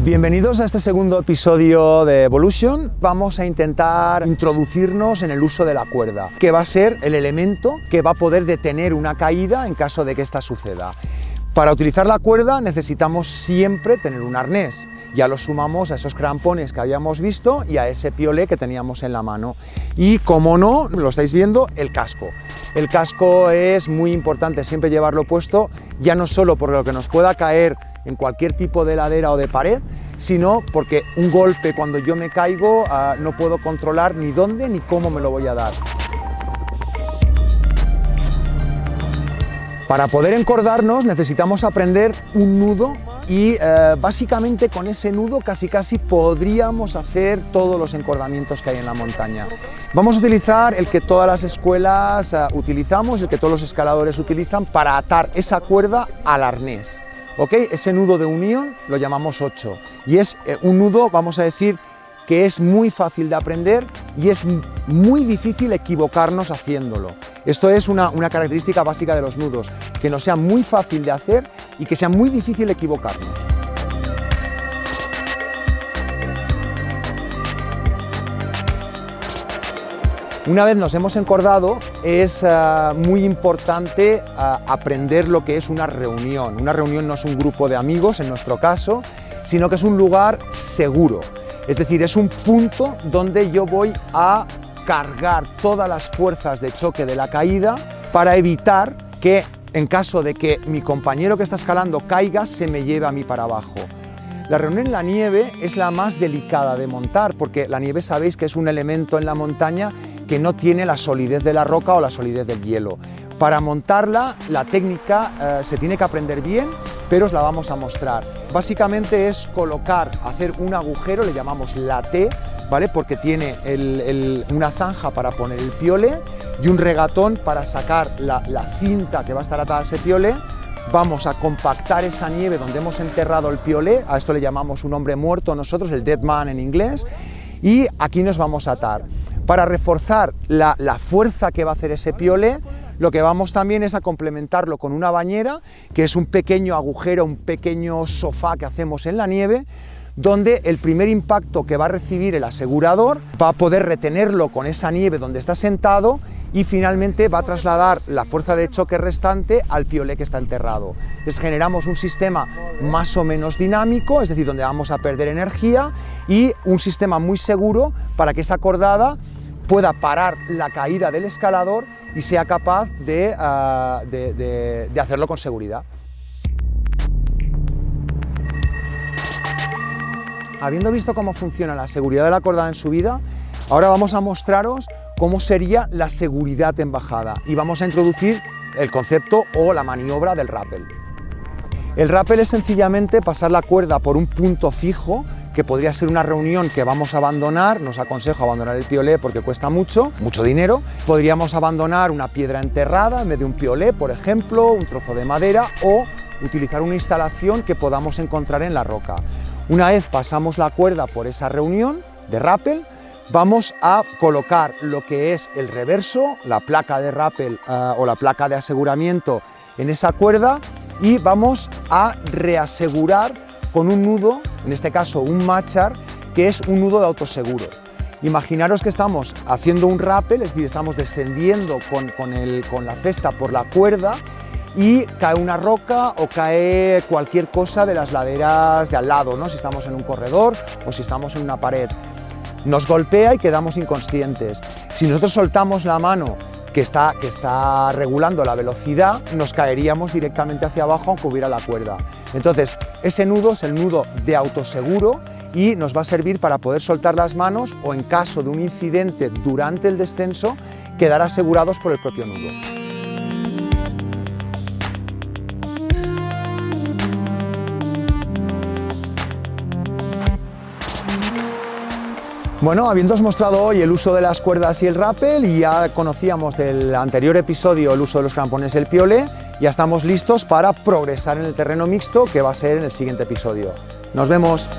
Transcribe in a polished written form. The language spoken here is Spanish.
Bienvenidos a este segundo episodio de Evolution. Vamos a intentar introducirnos en el uso de la cuerda, que va a ser el elemento que va a poder detener una caída en caso de que esta suceda. Para utilizar la cuerda necesitamos siempre tener un arnés. Ya lo sumamos a esos crampones que habíamos visto y a ese piolet que teníamos en la mano. Y, como no, lo estáis viendo, el casco. El casco es muy importante siempre llevarlo puesto, ya no solo por lo que nos pueda caer en cualquier tipo de ladera o de pared, sino porque un golpe cuando yo me caigo no puedo controlar ni dónde ni cómo me lo voy a dar. Para poder encordarnos necesitamos aprender un nudo y básicamente con ese nudo casi podríamos hacer todos los encordamientos que hay en la montaña. Vamos a utilizar el que todas las escuelas utilizamos, el que todos los escaladores utilizan para atar esa cuerda al arnés. ¿Okay? Ese nudo de unión lo llamamos 8 y es un nudo, vamos a decir, que es muy fácil de aprender y es muy difícil equivocarnos haciéndolo. Esto es una característica básica de los nudos, que nos sea muy fácil de hacer y que sea muy difícil equivocarnos. Una vez nos hemos encordado, es muy importante aprender lo que es una reunión. Una reunión no es un grupo de amigos, en nuestro caso, sino que es un lugar seguro. Es decir, es un punto donde yo voy a cargar todas las fuerzas de choque de la caída para evitar que, en caso de que mi compañero que está escalando caiga, se me lleve a mí para abajo. La reunión en la nieve es la más delicada de montar, porque la nieve sabéis que es un elemento en la montaña que no tiene la solidez de la roca o la solidez del hielo. Para montarla, la técnica se tiene que aprender bien, pero os la vamos a mostrar. Básicamente es colocar, hacer un agujero, le llamamos la T, ¿vale? Porque tiene una zanja para poner el piolet y un regatón para sacar la cinta que va a estar atada a ese piolet. Vamos a compactar esa nieve donde hemos enterrado el piolet, a esto le llamamos un hombre muerto nosotros, el dead man en inglés, y aquí nos vamos a atar. Para reforzar la fuerza que va a hacer ese piolet, lo que vamos también es a complementarlo con una bañera, que es un pequeño agujero, un pequeño sofá que hacemos en la nieve, donde el primer impacto que va a recibir el asegurador va a poder retenerlo con esa nieve donde está sentado y finalmente va a trasladar la fuerza de choque restante al piolet que está enterrado. Entonces generamos un sistema más o menos dinámico, es decir, donde vamos a perder energía, y un sistema muy seguro para que esa cordada pueda parar la caída del escalador y sea capaz de hacerlo con seguridad. Habiendo visto cómo funciona la seguridad de la cordada en subida, ahora vamos a mostraros cómo sería la seguridad en bajada y vamos a introducir el concepto o la maniobra del rappel. El rappel es sencillamente pasar la cuerda por un punto fijo, que podría ser una reunión que vamos a abandonar. Nos aconsejo abandonar el piolet porque cuesta mucho dinero. Podríamos abandonar una piedra enterrada en vez de un piolet, por ejemplo, un trozo de madera, o utilizar una instalación que podamos encontrar en la roca. Una vez pasamos la cuerda por esa reunión de rappel, vamos a colocar lo que es el reverso, la placa de rappel o la placa de aseguramiento en esa cuerda, y vamos a reasegurar con un nudo, en este caso un machar, que es un nudo de autoseguro. Imaginaros que estamos haciendo un rappel, es decir, estamos descendiendo con la cesta por la cuerda y cae una roca o cae cualquier cosa de las laderas de al lado, ¿no? Si estamos en un corredor o si estamos en una pared. Nos golpea y quedamos inconscientes. Si nosotros soltamos la mano que está regulando la velocidad, nos caeríamos directamente hacia abajo aunque hubiera la cuerda. Entonces, ese nudo es el nudo de autoseguro y nos va a servir para poder soltar las manos o, en caso de un incidente durante el descenso, quedar asegurados por el propio nudo. Bueno, habiéndoos mostrado hoy el uso de las cuerdas y el rappel, y ya conocíamos del anterior episodio el uso de los crampones y el piolet, ya estamos listos para progresar en el terreno mixto, que va a ser en el siguiente episodio. ¡Nos vemos!